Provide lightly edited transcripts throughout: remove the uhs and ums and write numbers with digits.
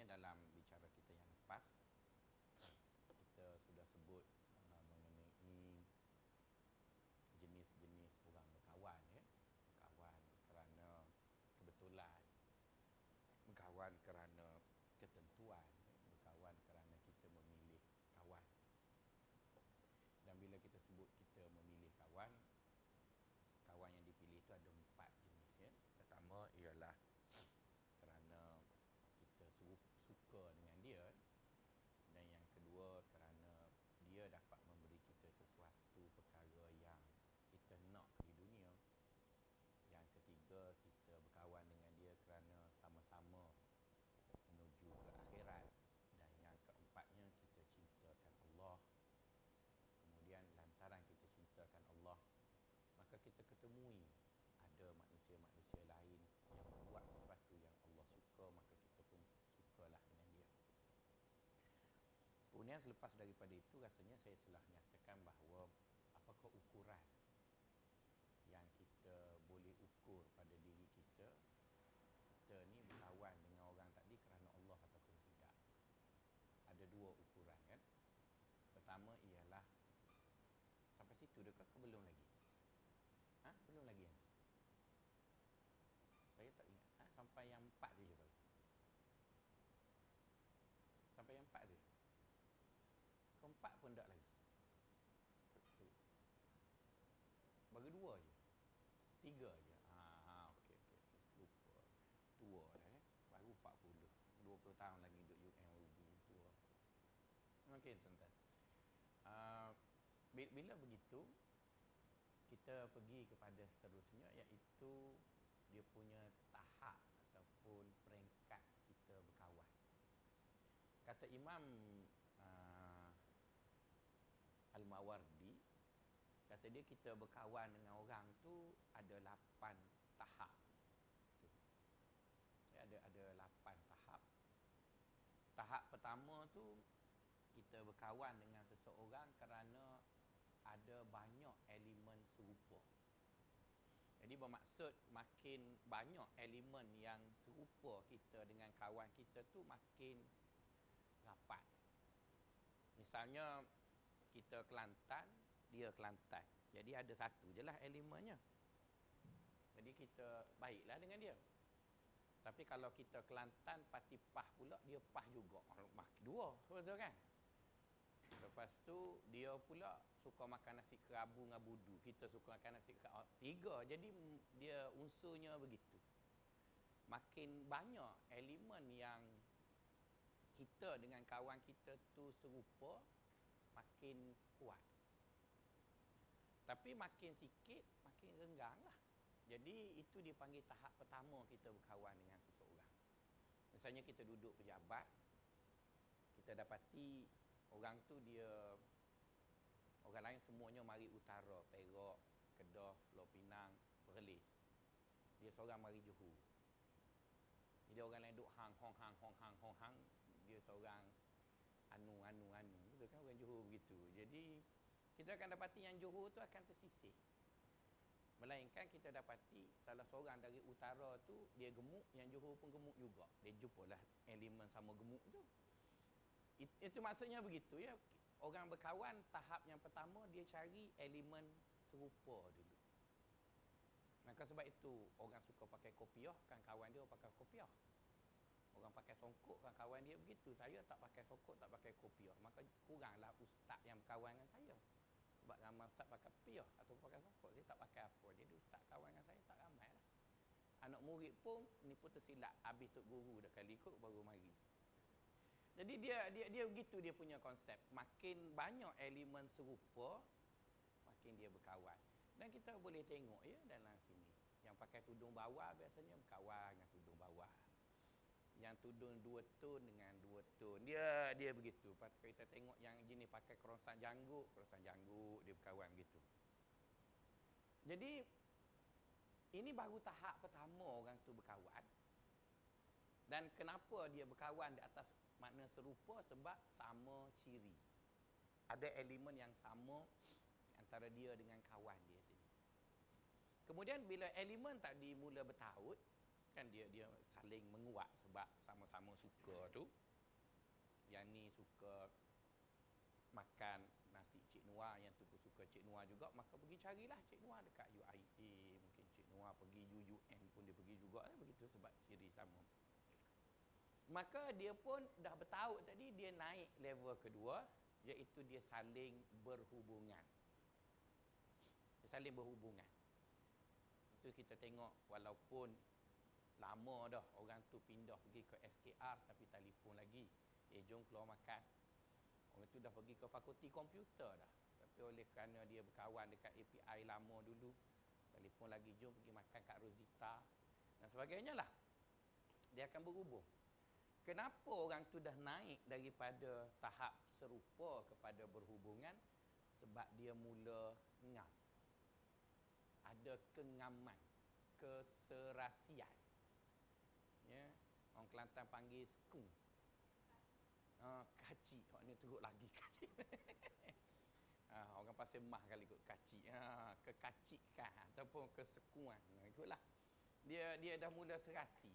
dalam bicara kita yang lepas, kita sudah sebut mengenai jenis-jenis orang berkawan, ya. Berkawan kerana kebetulan, berkawan kerana ketentuan, ya. Berkawan kerana kita memilih kawan. Dan bila kita sebut kita memilih kawan, kawan yang dipilih itu ada 4 jenis, ya. Pertama ialah kerana kita suka dengan dia, dan yang kedua kerana dia dapat memberi kita sesuatu perkara yang kita nak di dunia. Yang ketiga, kita berkawan dengan dia kerana sama-sama menuju ke akhirat. Dan yang keempatnya, kita cintakan Allah. Kemudian lantaran kita cintakan Allah, maka kita ketemui ada manusia-manusia lain yang membuat sesuatu yang Allah suka, maka kita pun sukalah dengan dia. Kemudian selepas daripada itu, rasanya saya telah nyatakan bahawa apakah ukuran yang kita boleh ukur pada diri kita, kita ni berkawan dengan orang tadi kerana Allah ataupun tidak. Ada 2 ukuran, kan. Pertama ialah, sampai situ dah ke belum lagi? Belum lagi, kan? Saya tak ingat. Sampai yang 4 je tahu. Sampai yang 4 je. Keempat pun tak lagi. Bagi 2 je. 3 je. Okey. Lupa. Tua dah, ya. Baru 40. 20 tahun lagi duduk UMUB. Tua. Okey, tuan-tuan. Bila begitu, kita pergi kepada seterusnya, iaitu dia punya tahap ataupun peringkat kita berkawan. Kata Imam Al-Mawardi, kata dia, kita berkawan dengan orang tu ada 8 tahap. Ada 8 tahap. Tahap pertama tu, kita berkawan dengan seseorang kerana ada banyak elemen serupa. Jadi bermaksud makin banyak elemen yang serupa kita dengan kawan kita tu, makin rapat. Misalnya kita Kelantan, dia Kelantan. Jadi ada satu je lah elemennya. Jadi kita baiklah dengan dia. Tapi kalau kita Kelantan, parti PAH pula, dia PAH juga. Dua, betul kan? Lepas tu, dia pula suka makan nasi kerabu dengan budu. Kita suka makan nasi kerabu. 3. Jadi dia unsurnya begitu. Makin banyak elemen yang kita dengan kawan kita tu serupa, makin kuat. Tapi makin sikit, makin renggang lah. Jadi itu dipanggil tahap pertama kita berkawan dengan seseorang. Misalnya kita duduk pejabat, kita dapati orang tu dia, orang lain semuanya mari utara, Perak, Kedah, Pulau Pinang, Perlis. Dia seorang mari Johor. Jadi orang lain duk hang, dia seorang anu. Betul kan, orang Johor begitu. Jadi kita akan dapati yang Johor tu akan tersisih. Melainkan kita dapati salah seorang dari utara tu dia gemuk, yang Johor pun gemuk juga. Dia jumpalah elemen sama gemuk tu. Itu maksudnya begitu, ya. Orang berkawan tahap yang pertama, dia cari elemen serupa dulu. Maka sebab itu orang suka pakai kopiah, kan kawan dia pakai kopiah. Orang pakai songkok, kan kawan dia begitu. Saya tak pakai songkok, tak pakai kopiah. Maka kuranglah ustaz yang berkawan dengan saya. Sebab ramai ustaz pakai kopiah atau pakai songkok, saya tak pakai apa. Jadi ustaz kawan dengan saya tak ramai lah. Anak murid pun ni pun tersilap, habis tok guru dah kali ikut baru mari. Jadi dia begitu dia punya konsep. Makin banyak elemen serupa, makin dia berkawan. Dan kita boleh tengok, ya, dalam sini. Yang pakai tudung bawah biasanya berkawan dengan tudung bawah. Yang tudung 2 tone dengan 2 tone. Dia begitu. Lepas kita tengok yang jenis pakai kerosan janggut dia berkawan begitu. Jadi ini baru tahap pertama orang tu berkawan. Dan kenapa dia berkawan di atas makna serupa? Sebab sama ciri. Ada elemen yang sama antara dia dengan kawan dia tadi. Kemudian bila elemen tadi mula bertaut, kan dia saling menguat sebab sama-sama suka tu, yang ni suka makan nasi Cik Noah, yang tu suka Cik Noah juga, maka pergi carilah Cik Noah dekat UIA, mungkin Cik Noah pergi UUM pun dia pergi juga lah, begitu sebab ciri sama. Maka dia pun dah bertaut tadi, dia naik level kedua, iaitu dia saling berhubungan. Dia saling berhubungan. Itu kita tengok walaupun lama dah orang tu pindah pergi ke SKR tapi telefon lagi. Jom keluar makan. Orang tu dah pergi ke fakulti komputer dah. Tapi oleh kerana dia berkawan dekat API lama dulu, telefon lagi, jom pergi makan kat Rosita dan sebagainya lah. Dia akan berhubung. Kenapa orang tu dah naik daripada tahap serupa kepada berhubungan? Sebab dia mula ngam. Ada kengaman, keserasian. Ya, orang Kelantan panggil skung. Kacik, orang ni teruk lagi kacik. Orang Pasir Mas kali ikut kacik. Kekacikan ataupun kesekuan. Itulah. Dia dah mula serasi.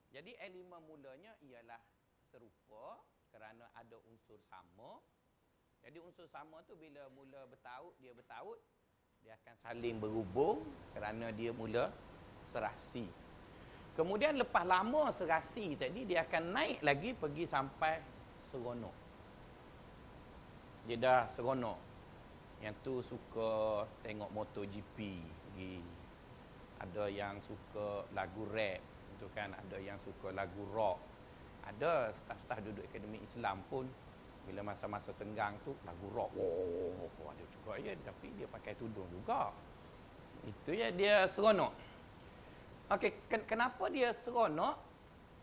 Jadi elemen mulanya ialah serupa kerana ada unsur sama. Jadi unsur sama tu bila mula bertaut, dia akan saling berhubung kerana dia mula serasi. Kemudian lepas lama serasi tadi, dia akan naik lagi pergi sampai seronok. Dia dah seronok. Yang tu suka tengok MotoGP pergi. Ada yang suka lagu rap, tu kan, ada yang suka lagu rock. Ada staf-staf duduk Akademi Islam pun bila masa-masa senggang tu lagu rock. Ada juga ya, tapi dia pakai tudung juga. Itu ya, dia seronok. Okey, kenapa dia seronok?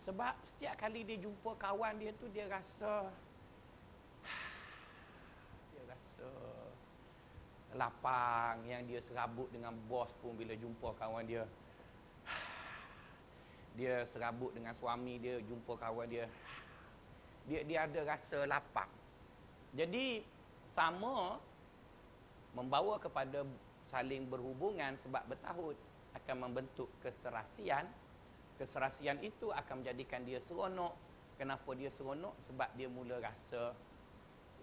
Sebab setiap kali dia jumpa kawan dia tu dia rasa lapang. Yang dia serabut dengan bos pun bila jumpa kawan dia, dia serabut dengan suami dia, jumpa kawan dia, dia ada rasa lapang. Jadi sama membawa kepada saling berhubungan sebab bertaut akan membentuk keserasian. Keserasian itu akan menjadikan dia seronok. Kenapa dia seronok? Sebab dia mula rasa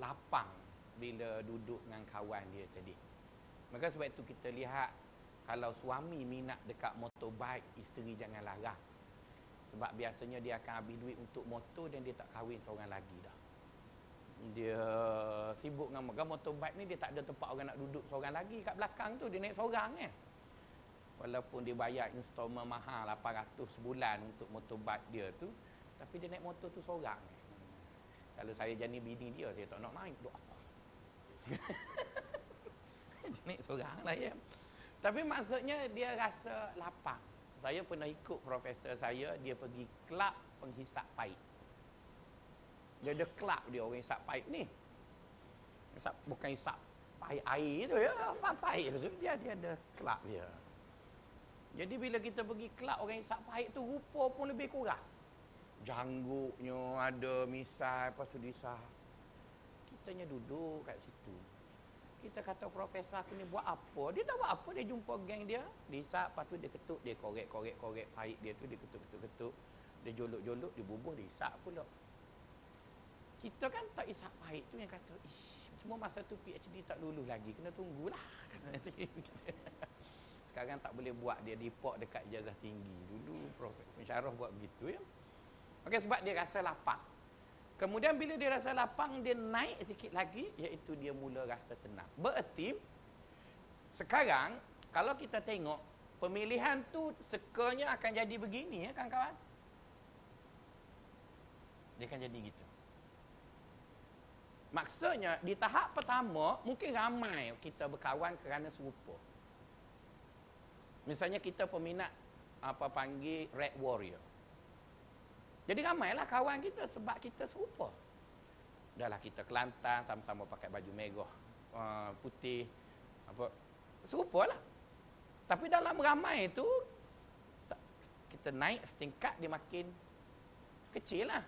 lapang bila duduk dengan kawan dia tadi. Maka sebab itu kita lihat kalau suami minat dekat motorbike, isteri jangan larang. Sebab biasanya dia akan habis duit untuk motor dan dia tak kahwin seorang lagi dah. Dia sibuk dengan motorbike ni, dia tak ada tempat orang nak duduk seorang lagi kat belakang tu, dia naik seorang Walaupun dia bayar installment mahal 800 sebulan untuk motorbike dia tu, tapi dia naik motor tu seorang. Kalau saya jadi bini dia, saya tak nak naik duk apa. Dia naik seorang lah ya. Tapi maksudnya dia rasa lapang. Saya pernah ikut profesor saya, dia pergi kelab penghisap paip. Dia ada kelab dia, orang hisap paip ni. Hisap, bukan hisap paip air tu ya, paip tu. Dia ada kelab dia. Jadi bila kita pergi kelab orang hisap paip tu, rupa pun lebih kurang. Jangguknya ada misai, lepas tu disah. Kitanya duduk kat situ. Kita kata profesor aku ni buat apa? Dia tak buat apa, dia jumpa geng dia, dia hisap, lepas tu dia ketuk, dia korek paip dia tu, dia ketuk. Dia jolok, dia bubuh, dia hisap pula. Kita kan tak hisap paip tu yang kata, cuma masa tu PhD tak lulus lagi, kena tunggulah. Sekarang tak boleh buat, dia dipok dekat ijazah tinggi. Dulu Prof. Musyawarah buat begitu ya. Okey, sebab dia rasa lapang. Kemudian bila dia rasa lapang, dia naik sikit lagi, iaitu dia mula rasa tenang. Bererti, sekarang kalau kita tengok, pemilihan tu sekiranya akan jadi begini ya kawan-kawan. Dia akan jadi gitu. Maksudnya, di tahap pertama, mungkin ramai kita berkawan kerana serupa. Misalnya kita peminat panggil Red Warrior. Jadi ramailah kawan kita sebab kita serupa. Dahlah kita Kelantan, sama-sama pakai baju merah, putih, serupalah. Tapi dalam ramai itu, kita naik setingkat dia makin kecil lah.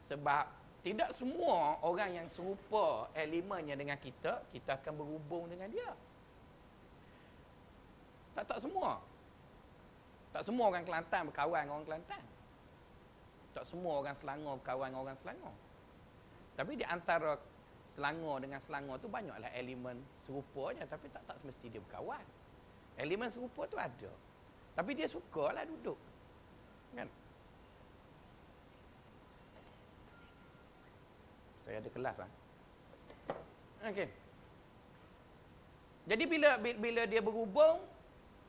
Sebab tidak semua orang yang serupa elemennya dengan kita akan berhubung dengan dia. Tak semua. Tak semua orang Kelantan berkawan dengan orang Kelantan. Tak semua orang Selangor berkawan dengan orang Selangor. Tapi di antara Selangor dengan Selangor tu banyaklah elemen serupanya, tapi tak semesti dia berkawan. Elemen serupa tu ada. Tapi dia sukalah duduk. Kan? Saya ada kelas ah. Okey. Jadi bila dia berhubung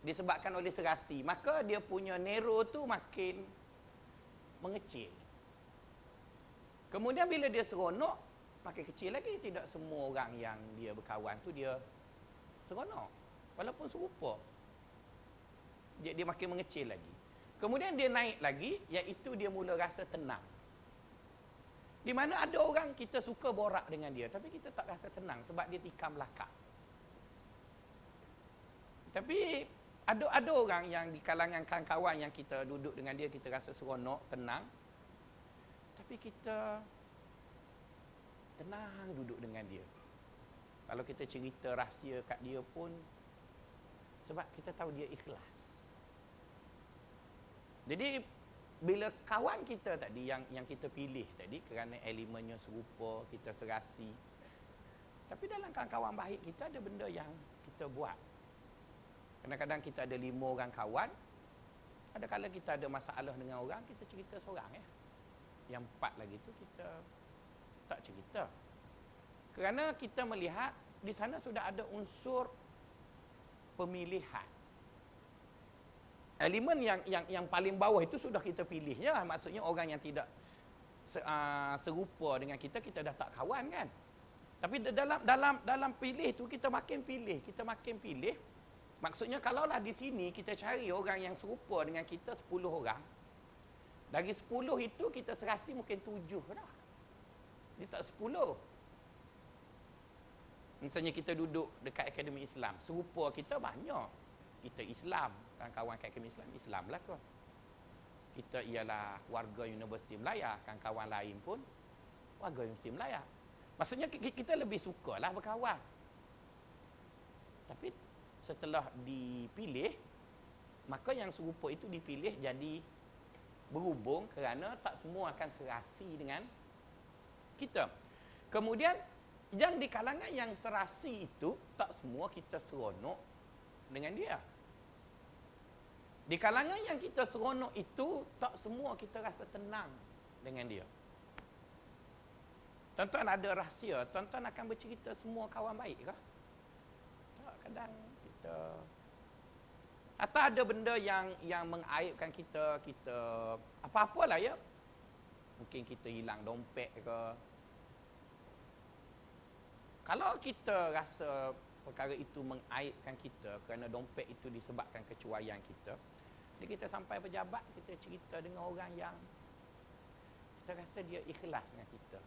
disebabkan oleh serasi, maka dia punya narrow tu makin mengecil. Kemudian bila dia seronok, makin kecil lagi. Tidak semua orang yang dia berkawan tu dia seronok. Walaupun serupa. Dia makin mengecil lagi. Kemudian dia naik lagi, iaitu dia mula rasa tenang. Di mana ada orang kita suka borak dengan dia, tapi kita tak rasa tenang sebab dia tikam belakang. Tapi ada orang yang di kalangan kawan-kawan yang kita duduk dengan dia, kita rasa seronok, tenang. Tapi kita tenang duduk dengan dia. Kalau kita cerita rahsia kat dia pun, sebab kita tahu dia ikhlas. Jadi bila kawan kita tadi yang kita pilih tadi kerana elemennya serupa, kita serasi. Tapi dalam kawan-kawan baik kita ada benda yang kita buat. Kadang-kadang kita ada 5 orang kawan. Ada kala kita ada masalah dengan orang, kita cerita seorang ya. Yang 4 lagi tu kita tak cerita. Kerana kita melihat di sana sudah ada unsur pemilihan. Elemen yang paling bawah itu sudah kita pilih ya. Maksudnya orang yang tidak serupa dengan kita dah tak kawan kan. Tapi dalam pilih tu kita makin pilih. Maksudnya kalaulah di sini kita cari orang yang serupa dengan kita 10 orang. Dari 10 itu kita serasi mungkin 7 dah. Dia tak 10. Misalnya kita duduk dekat Akademi Islam, serupa kita banyak. Kita Islam, kawan-kawan kat Akademi Islam lah kot. Kita ialah warga Universiti Melaya, kawan-kawan lain pun warga Universiti Melaya. Maksudnya kita lebih sukalah berkawan. Tapi setelah dipilih, maka yang serupa itu dipilih jadi berhubung kerana tak semua akan serasi dengan kita. Kemudian yang di kalangan yang serasi itu tak semua kita seronok dengan dia. Di kalangan yang kita seronok itu tak semua kita rasa tenang dengan dia. Tuan-tuan ada rahsia, tuan-tuan akan bercerita semua kawan baik ke? Tak, kadang kita atau ada benda yang mengaibkan kita apa-apalah ya. Mungkin kita hilang dompet ke. Kalau kita rasa perkara itu mengaibkan kita kerana dompet itu disebabkan kecuaian kita, jadi kita sampai pejabat, kita cerita dengan orang yang kita rasa dia ikhlas dengan kita.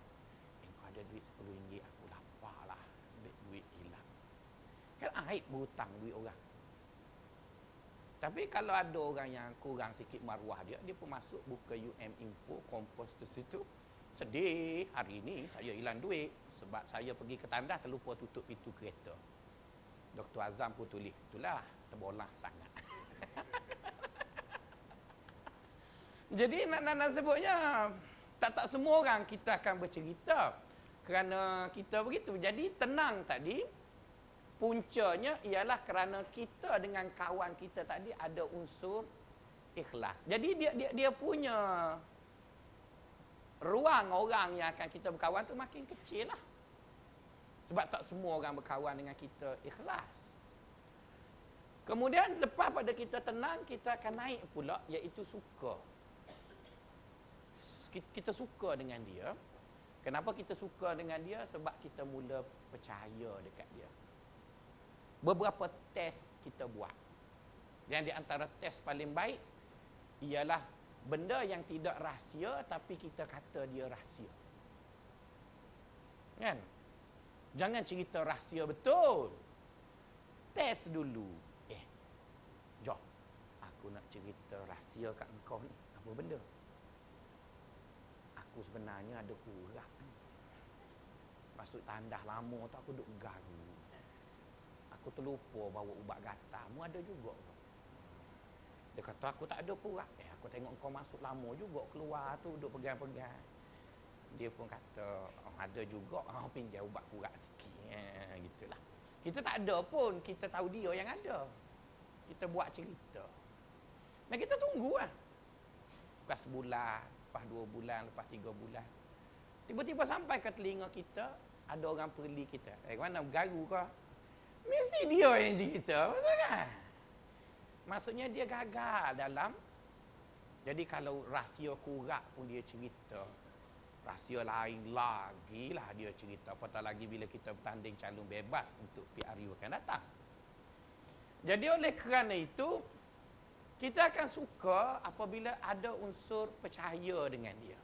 Kau ada duit RM10, aku lapar lah, duit hilang. Kan aib berhutang duit orang. Tapi kalau ada orang yang kurang sikit maruah dia pun masuk buka Info, kompos tu situ. Sedih, hari ini saya hilang duit sebab saya pergi ke tandas terlupa tutup pintu kereta. Dr. Azam pun tulis, itulah terbolah sangat. Jadi nak sebutnya, tak semua orang kita akan bercerita kerana kita begitu. Jadi tenang tadi, puncanya ialah kerana kita dengan kawan kita tadi ada unsur ikhlas. Jadi dia punya ruang orang yang akan kita berkawan tu makin kecil lah. Sebab tak semua orang berkawan dengan kita ikhlas. Kemudian lepas pada kita tenang, kita akan naik pula, iaitu suka. Kita suka dengan dia. Kenapa kita suka dengan dia? Sebab kita mula percaya dekat dia. Beberapa test kita buat. Dan di antara test paling baik ialah benda yang tidak rahsia tapi kita kata dia rahsia. Kan? Jangan cerita rahsia betul. Test dulu. Jom. Aku nak cerita rahsia kat engkau ni. Apa benda? Aku sebenarnya ada urat. Masuk tandas lama tu aku duk garu. Aku terlupa bawa ubat gatal. Mu ada juga. Dia kata, aku tak ada pun urat. Aku tengok kau masuk lama juga keluar tu, duduk pegang-pegang. Dia pun kata, ada juga, pinjam ubat urat sikit. Gitulah. Kita tak ada pun, kita tahu dia yang ada. Kita buat cerita. Dan kita tunggu lah. Lepas sebulan, lepas 2 bulan, lepas 3 bulan. Tiba-tiba sampai ke telinga kita, ada orang perli kita. Mana bergaru kau? Mesti dia yang cerita, betul kan? Maksudnya dia gagal dalam. Jadi kalau rahsia kurat pun dia cerita. Rahsia lain lagi lah dia cerita. Apatah lagi bila kita bertanding calon bebas untuk PRU akan datang. Jadi oleh kerana itu, kita akan suka apabila ada unsur percaya dengan dia.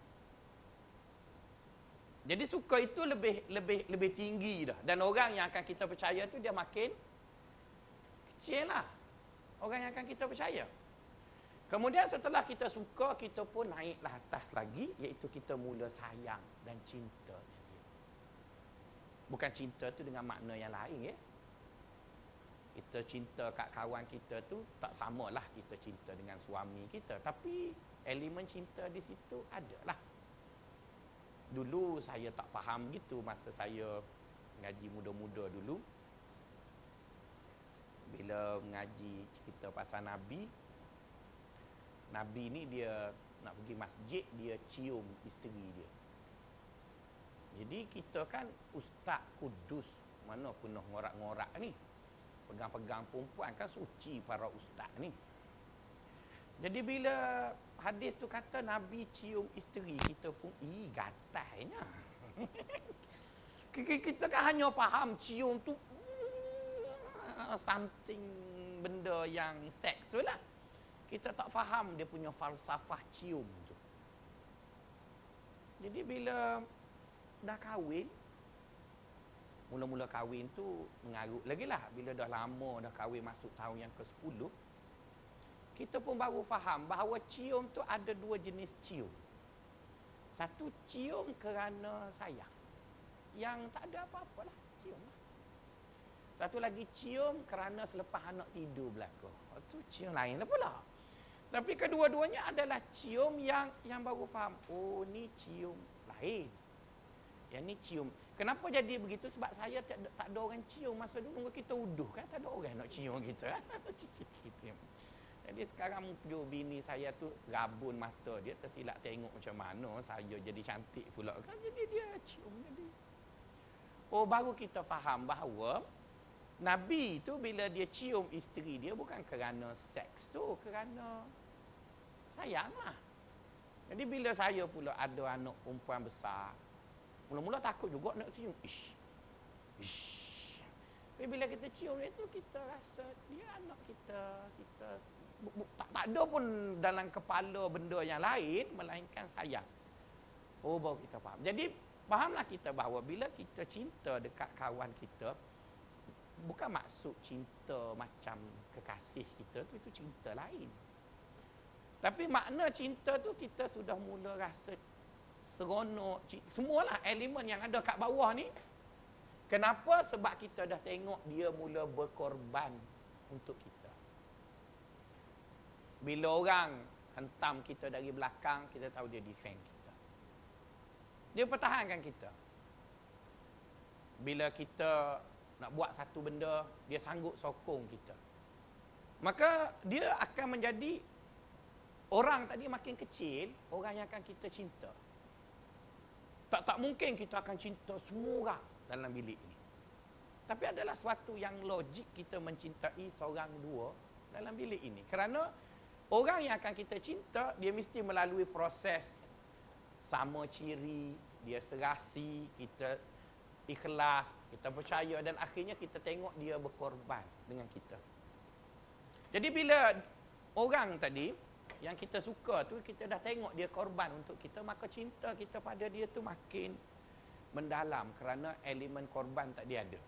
Jadi suka itu lebih tinggi dah. Dan orang yang akan kita percaya tu dia makin kecil lah. Orang yang akan kita percaya. Kemudian setelah kita suka, kita pun naiklah atas lagi, iaitu kita mula sayang dan cinta dengan dia. Bukan cinta tu dengan makna yang lain, ya. Kita cinta kat kawan kita tu tak samalah kita cinta dengan suami kita. Tapi elemen cinta di situ adalah. Dulu saya tak faham gitu masa saya ngaji muda-muda dulu. Bila mengaji cerita pasal Nabi, Nabi ni dia nak pergi masjid, dia cium isteri dia. Jadi kita kan ustaz kudus, mana penuh ngorak-ngorak ni. Pegang-pegang perempuan kan suci para ustaz ni. Jadi bila hadis tu kata Nabi cium isteri, kita pun, gatainya. Kita kan hanya faham cium tu something benda yang seks lah. Kita tak faham dia punya falsafah cium tu. Jadi bila dah kahwin, mula-mula kahwin tu mengarut lagi lah. Bila dah lama dah kahwin masuk tahun yang ke-10, kita pun baru faham bahawa cium tu ada 2 jenis cium. Satu cium kerana sayang, yang tak ada apa-apalah, cium lah. Satu lagi cium kerana selepas anak tidur belaka. Itu cium lain lah pula. Tapi kedua-duanya adalah cium yang baru faham. Oh, ni cium lain. Yang ni cium. Kenapa jadi begitu? Sebab saya tak ada orang cium masa dulu kita uduh kan, tak ada orang nak cium kita. Jadi sekarang bini saya tu rabun mata dia, tersilap tengok macam mana saya jadi cantik pula kan, jadi dia cium jadi. Oh, baru kita faham bahawa Nabi tu bila dia cium isteri dia bukan kerana seks tu, kerana sayang lah. Jadi bila saya pula ada anak perempuan besar, mula-mula takut juga nak cium. Tapi bila kita cium dia tu, kita rasa dia anak kita. Tak ada pun dalam kepala benda yang lain melainkan sayang. Oh, baru kita faham. Jadi fahamlah kita bahawa bila kita cinta dekat kawan kita, bukan maksud cinta macam kekasih kita tu, itu cinta lain. Tapi makna cinta tu kita sudah mula rasa seronok, semualah elemen yang ada kat bawah ni. Kenapa? Sebab kita dah tengok dia mula berkorban untuk kita. Bila orang hentam kita dari belakang, kita tahu dia defend kita. Dia pertahankan kita. Bila kita nak buat satu benda, dia sanggup sokong kita. Maka dia akan menjadi orang tadi makin kecil, orang yang akan kita cinta. Tak mungkin kita akan cinta semua orang dalam bilik ini. Tapi adalah suatu yang logik kita mencintai seorang dua dalam bilik ini. Kerana orang yang akan kita cinta, dia mesti melalui proses sama ciri, dia serasi, kita ikhlas, kita percaya dan akhirnya kita tengok dia berkorban dengan kita. Jadi bila orang tadi yang kita suka tu, kita dah tengok dia korban untuk kita, maka cinta kita pada dia tu makin mendalam kerana elemen korban tadi ada.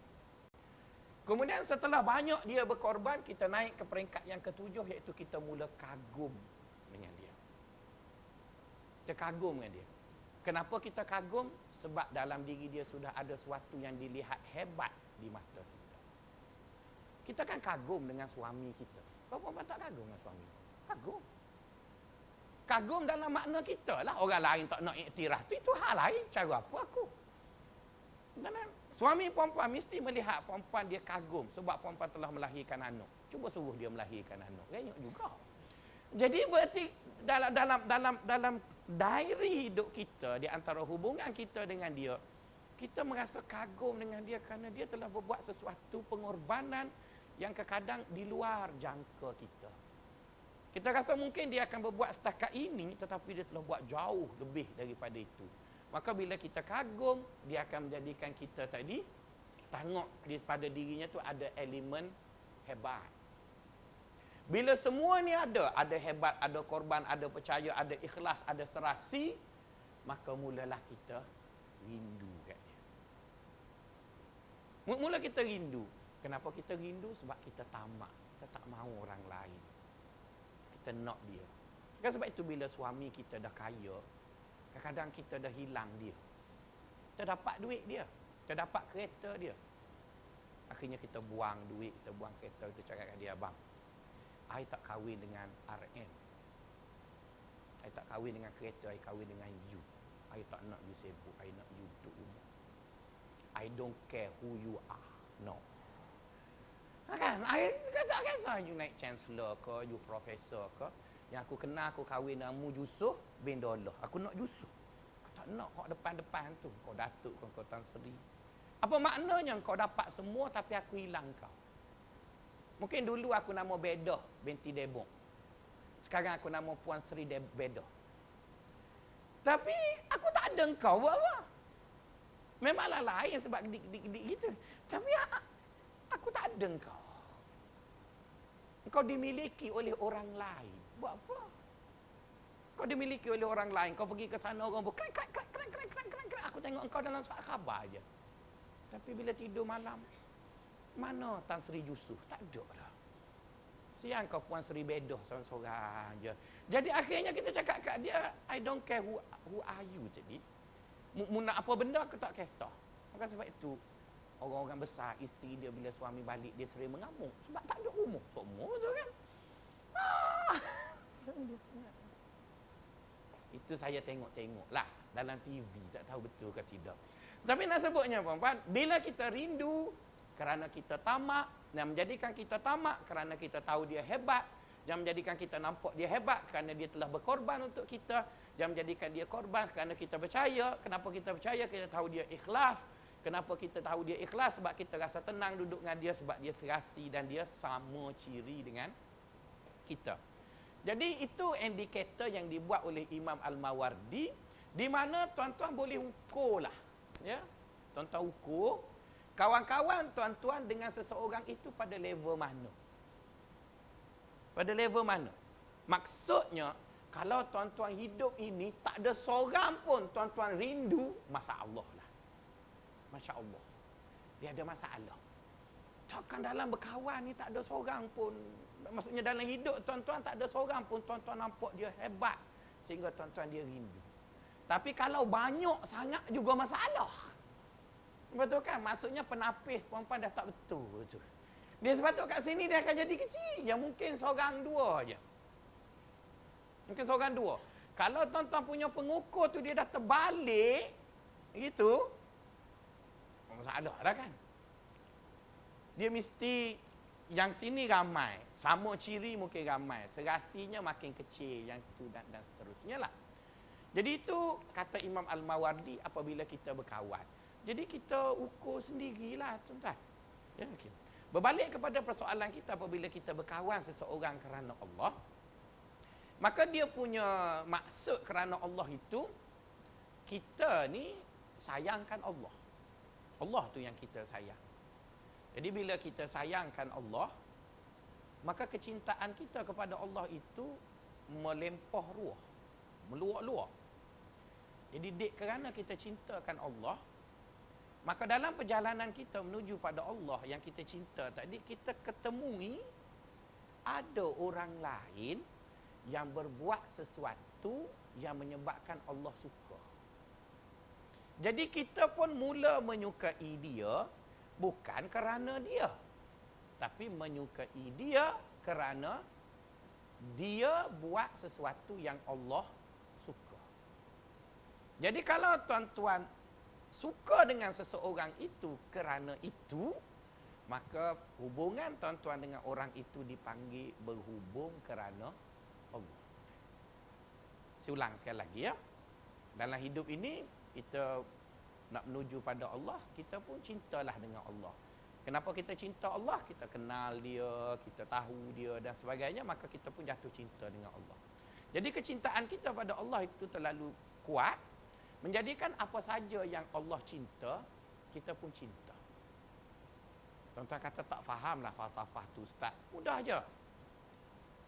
Kemudian setelah banyak dia berkorban, kita naik ke peringkat yang ke-7, iaitu kita mula kagum dengan dia. Kita kagum dengan dia. Kenapa kita kagum? Sebab dalam diri dia sudah ada sesuatu yang dilihat hebat di mata kita. Kita kan kagum dengan suami kita. Kau pun tak kagum dengan suami? Kagum. Kagum dalam makna kita lah. Orang lain tak nak iktiraf tu, itu hal lain. Cara apa aku? Dan suami perempuan mesti melihat perempuan dia kagum sebab perempuan telah melahirkan anak. Cuba suruh dia melahirkan anak. Renyok juga. Jadi berarti dalam diary hidup kita, di antara hubungan kita dengan dia, kita merasa kagum dengan dia kerana dia telah berbuat sesuatu pengorbanan yang kadang di luar jangka kita. Kita rasa mungkin dia akan berbuat setakat ini, tetapi dia telah buat jauh lebih daripada itu. Maka bila kita kagum, dia akan menjadikan kita tadi tengok pada dirinya tu ada elemen hebat. Bila semua ni ada hebat, ada korban, ada percaya, ada ikhlas, ada serasi, maka mulalah kita rindu kat dia. Mula kita rindu. Kenapa kita rindu? Sebab kita tamak. Kita tak mahu orang lain. Kita nak dia. Kan sebab itu bila suami kita dah kaya, kadang-kadang kita dah hilang dia. Kita dapat duit dia. Kita dapat kereta dia. Akhirnya kita buang duit, kita buang kereta, kita cakap kat dia, abang, I tak kahwin dengan RM. I tak kahwin dengan kereta, I kahwin dengan you. I tak nak you sibuk, I nak you duduk rumah. I don't care who you are. No. Kan? I tak kisah you naik chancellor ke, you professor ke. Yang aku kenal, aku kahwin dengan mu Yusof bin Dollah. Aku nak Yusof. Aku tak nak kau depan-depan tu. Kau Datuk, kau Tan Sri. Apa maknanya kau dapat semua tapi aku hilang kau? Mungkin dulu aku nama Bedah binti Debong. Sekarang aku nama Puan Sri Bedah. Tapi aku tak ada engkau buat apa? Memanglah lain sebab dik gitu. Tapi aku tak ada engkau. Engkau dimiliki oleh orang lain. Buat apa? Kau dimiliki oleh orang lain. Kau pergi ke sana, orang krek. Aku tengok engkau dalam surat khabar aja. Tapi bila tidur malam, mana Tan Sri Yusof? Tak ada dah. Siang kau Puan Sri Bedah seorang-seorang je. Jadi akhirnya kita cakap kat dia, I don't care who are you. Jadi, mu nak apa benda aku tak kisah. Maka sebab itu, orang-orang besar, isteri dia bila suami balik, dia sering mengamuk. Sebab tak ada umur. Semua tu kan. Itu saya tengok-tengok lah dalam TV. Tak tahu betul ke tidak. Tapi nak sebutnya puan-puan, bila kita rindu kerana kita tamak, yang menjadikan kita tamak kerana kita tahu dia hebat, yang menjadikan kita nampak dia hebat kerana dia telah berkorban untuk kita, yang menjadikan dia korban kerana kita percaya. Kenapa kita percaya? Kita tahu dia ikhlas. Kenapa kita tahu dia ikhlas? Sebab kita rasa tenang duduk dengan dia, sebab dia serasi dan dia sama ciri dengan kita. Jadi itu indikator yang dibuat oleh Imam Al-Mawardi, di mana tuan-tuan boleh ukur lah. Ya, tuan-tuan ukur kawan-kawan tuan-tuan dengan seseorang itu pada level mana. Pada level mana? Maksudnya, kalau tuan-tuan hidup ini tak ada seorang pun tuan-tuan rindu, masya-Allah lah. Masya-Allah. Dia ada masalah. Takkan dalam berkawan ni tak ada seorang pun. Maksudnya dalam hidup tuan-tuan tak ada seorang pun tuan-tuan nampak dia hebat sehingga tuan-tuan dia rindu. Tapi kalau banyak sangat juga masalah. Betul kan? Maksudnya penapis perempuan dah tak betul tu. Dia sepatut kat sini dia akan jadi kecil. Ya mungkin seorang dua je. Mungkin seorang dua. Kalau tuan-tuan punya pengukur tu dia dah terbalik, gitu, masalah dah kan? Dia mesti yang sini ramai. Sama ciri mungkin ramai. Serasinya makin kecil. Yang tu dan seterusnya lah. Jadi itu kata Imam Al-Mawardi apabila kita berkawan. Jadi kita ukur sendirilah tuan-tuan. Ya, okay. Berbalik kepada persoalan kita apabila kita berkawan seseorang kerana Allah, maka dia punya maksud kerana Allah itu, kita ni sayangkan Allah. Allah tu yang kita sayang. Jadi bila kita sayangkan Allah, maka kecintaan kita kepada Allah itu melempah ruah, meluak-luak. Jadi kerana kita cintakan Allah, maka dalam perjalanan kita menuju pada Allah yang kita cinta tadi, kita ketemui ada orang lain yang berbuat sesuatu yang menyebabkan Allah suka. Jadi kita pun mula menyukai dia bukan kerana dia, tapi menyukai dia kerana dia buat sesuatu yang Allah suka. Jadi kalau tuan-tuan suka dengan seseorang itu kerana itu, maka hubungan tuan-tuan dengan orang itu dipanggil berhubung kerana Allah. Saya ulang sekali lagi ya. Dalam hidup ini, kita nak menuju pada Allah, kita pun cintalah dengan Allah. Kenapa kita cinta Allah? Kita kenal dia, kita tahu dia dan sebagainya, maka kita pun jatuh cinta dengan Allah. Jadi kecintaan kita pada Allah itu terlalu kuat, menjadikan apa saja yang Allah cinta, kita pun cinta. Tuan-tuan kata tak fahamlah falsafah tu Ustaz. Mudah je.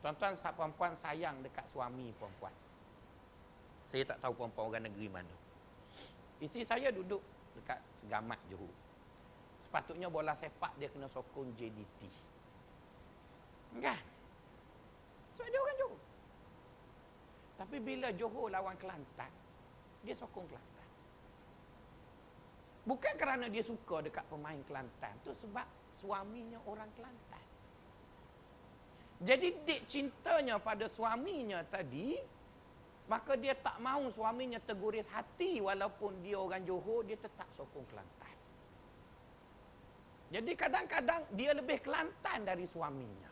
Tuan-tuan perempuan sayang dekat suami perempuan. Saya tak tahu perempuan orang negeri mana. Isteri saya duduk dekat Segamat Johor. Sepatutnya bola sepak dia kena sokong JDT. Kan? Sebab dia orang Johor. Tapi bila Johor lawan Kelantan, dia sokong Kelantan. Bukan kerana dia suka dekat pemain Kelantan. Tu sebab suaminya orang Kelantan. Jadi dek cintanya pada suaminya tadi, maka dia tak mahu suaminya terguris hati walaupun dia orang Johor, dia tetap sokong Kelantan. Jadi kadang-kadang dia lebih Kelantan dari suaminya.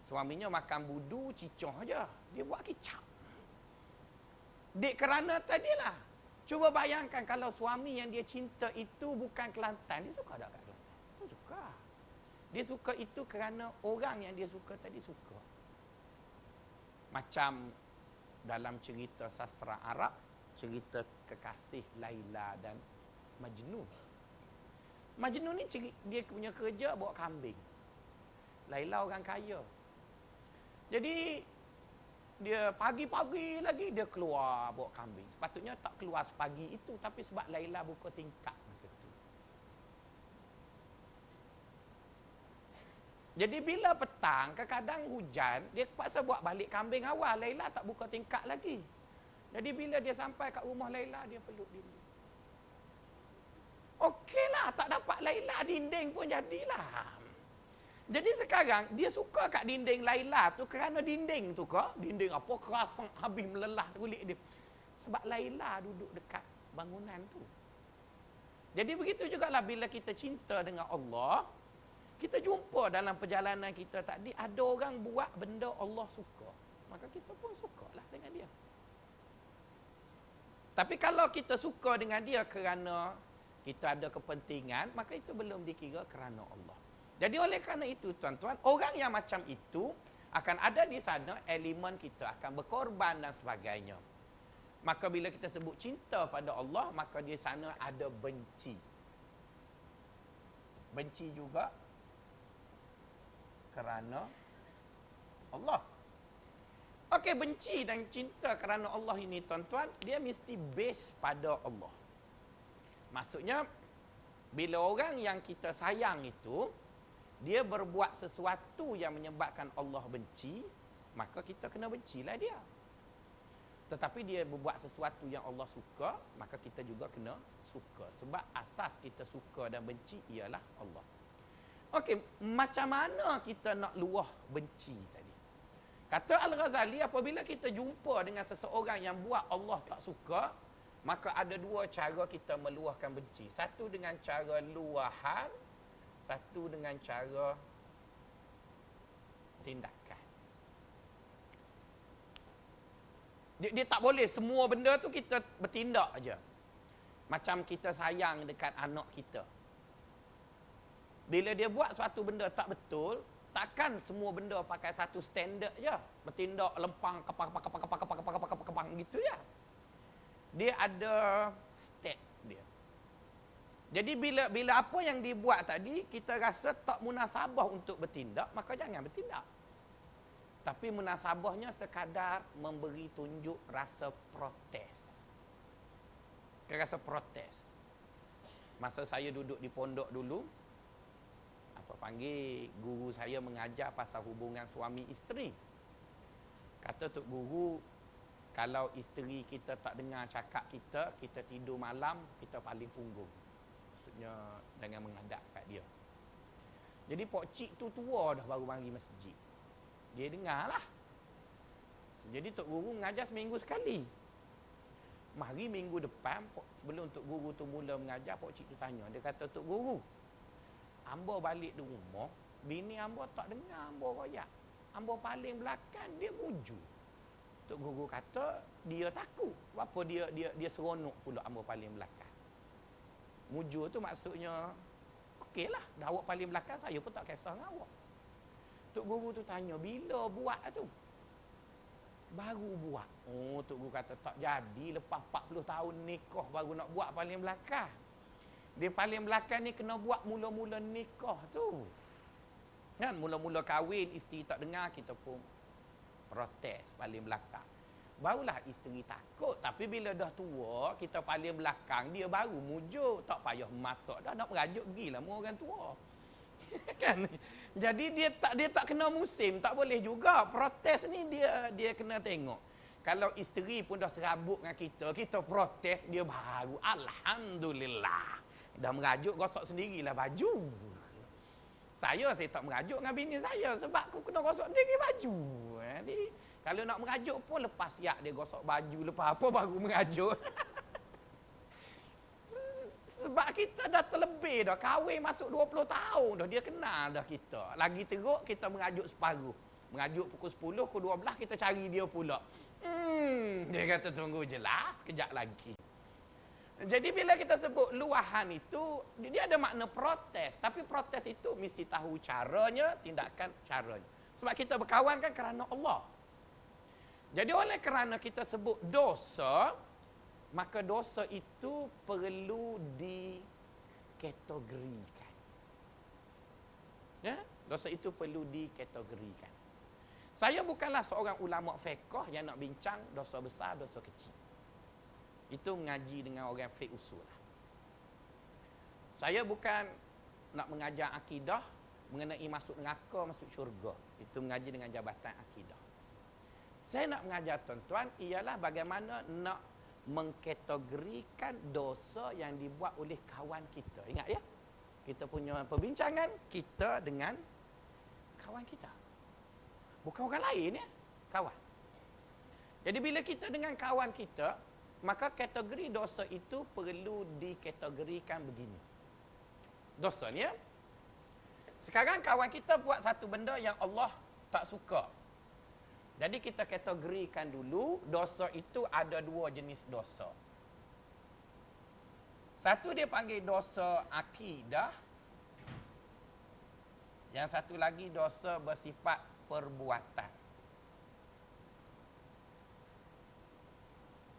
Suaminya makan budu, cicoh je. Dia buat kicap. Dek kerana tadilah. Cuba bayangkan kalau suami yang dia cinta itu bukan Kelantan. Dia suka tak kat Kelantan? Dia suka. Dia suka itu kerana orang yang dia suka tadi suka. Macam dalam cerita sastra Arab, cerita kekasih Laila dan Majnun. Majnun ni dia punya kerja bawa kambing. Laila orang kaya. Jadi dia pagi-pagi lagi dia keluar bawa kambing. Sepatutnya tak keluar sepagi itu, tapi sebab Laila buka tingkap masa itu. Jadi bila petang, kadang-kadang hujan, dia paksa buat balik kambing awal. Laila tak buka tingkap lagi. Jadi bila dia sampai kat rumah Laila, dia peluk dinding. Okeylah, tak dapat Laila, dinding pun jadilah. Jadi sekarang, dia suka kat dinding Laila tu kerana dinding tu ke? Dinding apa? Keras, habis melelah kulit dia. Sebab Laila duduk dekat bangunan tu. Jadi begitu jugalah bila kita cinta dengan Allah, kita jumpa dalam perjalanan kita tadi, ada orang buat benda Allah suka. Maka kita pun sukalah dengan dia. Tapi kalau kita suka dengan dia kerana kita ada kepentingan, maka itu belum dikira kerana Allah. Jadi oleh kerana itu tuan-tuan, orang yang macam itu akan ada di sana elemen kita akan berkorban dan sebagainya. Maka bila kita sebut cinta pada Allah, maka di sana ada benci. Benci juga kerana Allah. Okey, benci dan cinta kerana Allah ini tuan-tuan, dia mesti base pada Allah. Maksudnya, bila orang yang kita sayang itu, dia berbuat sesuatu yang menyebabkan Allah benci, maka kita kena bencilah dia. Tetapi dia berbuat sesuatu yang Allah suka, maka kita juga kena suka. Sebab asas kita suka dan benci ialah Allah. Okey, macam mana kita nak luah benci tadi? Kata Al-Ghazali, apabila kita jumpa dengan seseorang yang buat Allah tak suka, maka ada dua cara kita meluahkan benci. Satu dengan cara luahan, satu dengan cara tindakan. Dia tak boleh semua benda tu kita bertindak aja. Macam kita sayang dekat anak kita. Bila dia buat suatu benda tak betul, takkan semua benda pakai satu standard je. Bertindak lempang kepang gitu ya. Dia ada step dia. Jadi bila apa yang dibuat tadi kita rasa tak munasabah untuk bertindak, maka jangan bertindak. Tapi munasabahnya sekadar memberi tunjuk rasa protes. Rasa protes. Masa saya duduk di pondok dulu, guru saya mengajar pasal hubungan suami isteri. Kata Tok Guru, kalau isteri kita tak dengar cakap kita, kita tidur malam, kita paling punggung. Maksudnya, jangan menghadap kat dia. Jadi Pok Cik tu tua dah baru mari masjid. Dia dengar lah. Jadi Tok Guru mengajar seminggu sekali. Mari minggu depan, sebelum Tok Guru tu mula mengajar, Pok Cik tu tanya. Dia kata, Tok Guru, ambo balik di rumah, bini ambo tak dengar ambo royak. Ambo paling belakang, dia muju. Tok Guru kata, dia takut. Apa dia seronok pula ambo paling belakang. Muju tu maksudnya, okeylah, dah awak paling belakang, saya pun tak kisah dengan awak. Tok Guru tu tanya, bila buat tu? Baru buat. Oh, Tok Guru kata, tak jadi, lepas 40 tahun nikah baru nak buat paling belakang. Dia paling belakang ni kena buat mula-mula nikah tu. Kan, mula-mula kahwin, isteri tak dengar, kita pun protes paling belakang. Barulah isteri takut. Tapi bila dah tua, kita paling belakang, dia baru mujuk. Tak payah masak dah, nak merajuk gilah mu orang tua. Kan? Jadi dia tak kena musim, tak boleh juga. Protes ni dia kena tengok. Kalau isteri pun dah serabut dengan kita protes, dia baru alhamdulillah. Dah merajuk, gosok sendirilah baju. Saya tak merajuk dengan bini saya sebab aku kena gosok sendiri baju. Jadi kalau nak merajuk pun lepas siap dia gosok baju, lepas apa baru merajuk. Sebab kita dah terlebih dah, kahwin masuk 20 tahun dah, dia kenal dah kita. Lagi teruk kita merajuk separuh. Merajuk pukul 10, pukul 12 kita cari dia pula. Dia kata tunggu je lah, sekejap lagi. Jadi bila kita sebut luahan itu, dia ada makna protes. Tapi protes itu mesti tahu caranya, tindakan caranya. Sebab kita berkawan kan kerana Allah. Jadi oleh kerana kita sebut dosa, maka dosa itu perlu dikategorikan. Ya? Dosa itu perlu dikategorikan. Saya bukanlah seorang ulama fiqh yang nak bincang dosa besar, dosa kecil. Itu mengaji dengan orang fiqh usul. Saya bukan nak mengajar akidah mengenai masuk neraka, masuk syurga. Itu mengaji dengan jabatan akidah. Saya nak mengajar tuan-tuan ialah bagaimana nak mengkategorikan dosa yang dibuat oleh kawan kita. Ingat ya? Kita punya perbincangan kita dengan kawan kita. Bukan orang lain ya, kawan. Jadi bila kita dengan kawan kita, maka kategori dosa itu perlu dikategorikan begini. Dosa ni ya. Sekarang kawan kita buat satu benda yang Allah tak suka. Jadi kita kategorikan dulu, dosa itu ada dua jenis dosa. Satu dia panggil dosa akidah. Yang satu lagi dosa bersifat perbuatan.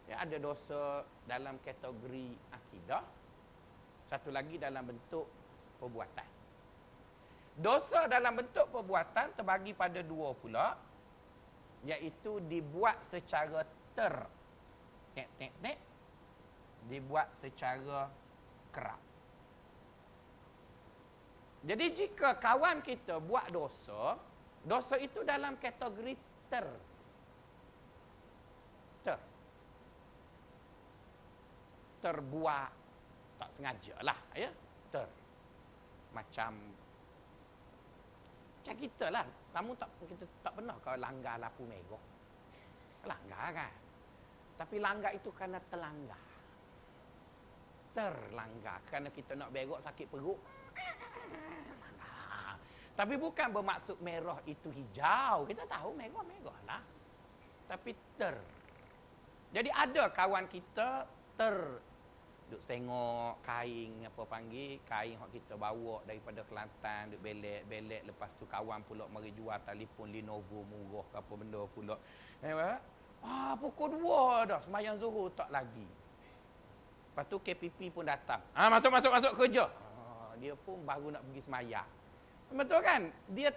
Ya, ada dosa dalam kategori akidah. Satu lagi dalam bentuk perbuatan. Dosa dalam bentuk perbuatan terbagi pada dua pula. Iaitu dibuat secara dibuat secara kerap. Jadi jika kawan kita buat dosa, dosa itu dalam kategori terbuat tak sengaja lah ya, macam kita lah, kita tak pernah kau langgar lampu merah. Langgar kan? Tapi langgar itu kerana terlanggar kerana kita nak berok sakit perut. Tapi bukan bermaksud merah itu hijau. Kita tahu merah lah. Tapi Jadi ada kawan kita duk tengok kain apa panggil, kain yang kita bawa daripada Kelantan, duk belek lepas tu kawan pula mari jual telefon Lenovo murah ke apa benda pula. Pukul 2 dah sembahyang Zuhur tak lagi. Lepas tu KPP pun datang. Masuk kerja. Dia pun baru nak pergi sembahyang. Betul kan? Dia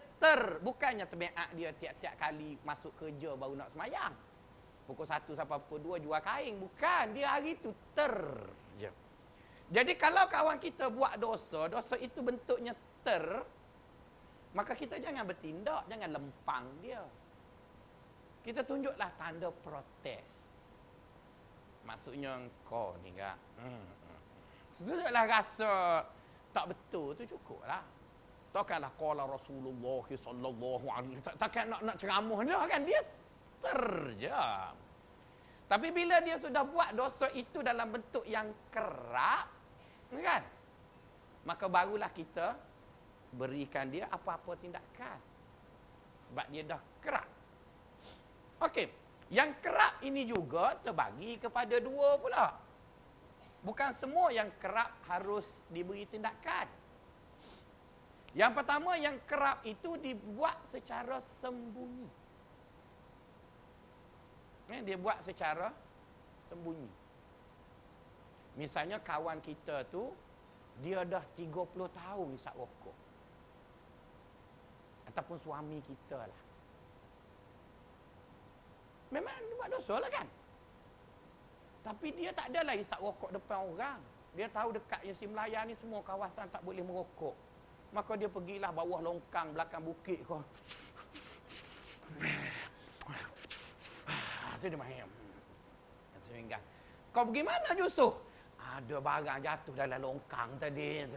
bukannya terbiak dia tiap-tiap kali masuk kerja baru nak sembahyang. Pukul 1 sampai pukul 2 jual kain. Bukan. Dia hari tu je. Jadi kalau kawan kita buat dosa itu bentuknya maka kita jangan bertindak, jangan lempang dia. Kita tunjuklah tanda protes. Maksudnya kau ni enggak. Tunjuklah rasa tak betul tu cukuplah. Takkanlah qala Rasulullah sallallahu alaihi wasallam. Takkan nak ceramah dia kan dia. je. Tapi bila dia sudah buat dosa itu dalam bentuk yang kerap, kan? Maka barulah kita berikan dia apa-apa tindakan. Sebab dia dah kerap. Okey, yang kerap ini juga terbagi kepada dua pula. Bukan semua yang kerap harus diberi tindakan. Yang pertama, yang kerap itu dibuat secara sembunyi. Dia buat secara sembunyi. Misalnya kawan kita tu, dia dah 30 tahun hisap rokok. Ataupun suami kita lah. Memang dia buat dosa lah kan. Tapi dia tak adalah hisap rokok depan orang. Dia tahu dekat Yusi Melaya ni semua kawasan tak boleh merokok. Maka dia pergilah bawah longkang belakang bukit kau. Tu dia main. Sehingga kau pergi mana Yusuf? Ada barang jatuh dalam longkang tadi.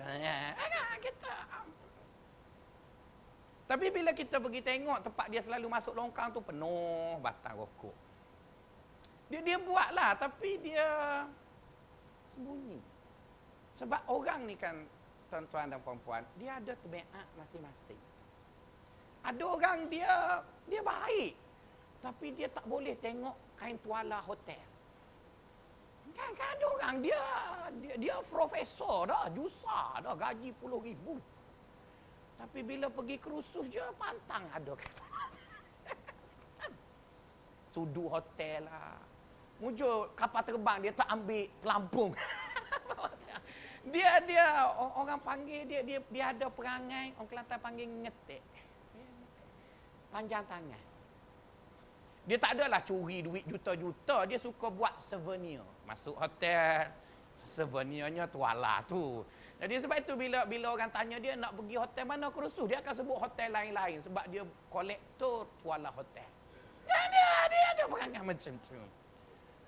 Kita. Tapi bila kita pergi tengok tempat dia selalu masuk longkang tu penuh batang rokok. Dia buatlah tapi dia sembunyi. Sebab orang ni kan tuan-tuan dan puan-puan, dia ada tabiat masing-masing. Ada orang dia baik, tapi dia tak boleh tengok kain tuala hotel. Kan ada orang dia profesor dah, jusa dah, gaji puluh ribu. Tapi bila pergi kerusuh je pantang ada. Sudu hotel lah. Muncul kapal terbang dia tak ambil pelampung. dia orang panggil dia ada perangai, orang Kelantan panggil ngetik. Panjang tangan. Dia tak adalah curi duit juta-juta, dia suka buat souvenir. Masuk hotel, souvenirnya tuala tu. Jadi sebab itu bila orang tanya dia nak pergi hotel mana kerusuh, dia akan sebut hotel lain-lain sebab dia kolektor tuala hotel. Dia ada perangai macam tu.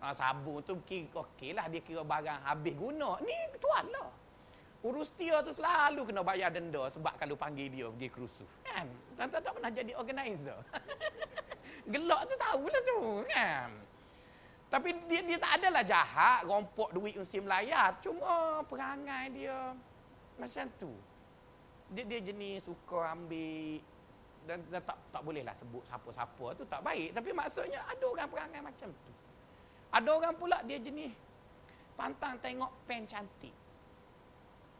Sabun tu okeylah, dia kira barang habis guna. Ni tuala. Urus dia tu selalu kena bayar denda sebab kalau panggil dia pergi kerusuh. Kan? Tuan-tuan tak pernah jadi organizer. Gelak tu tahulah tu, kan? Tapi dia tak adalah jahat, rompok duit Usi Melaya. Cuma perangai dia macam tu. Dia jenis suka ambil dan tak bolehlah sebut siapa-siapa tu tak baik. Tapi maksudnya ada orang perangai macam tu. Ada orang pula dia jenis pantang tengok pen cantik.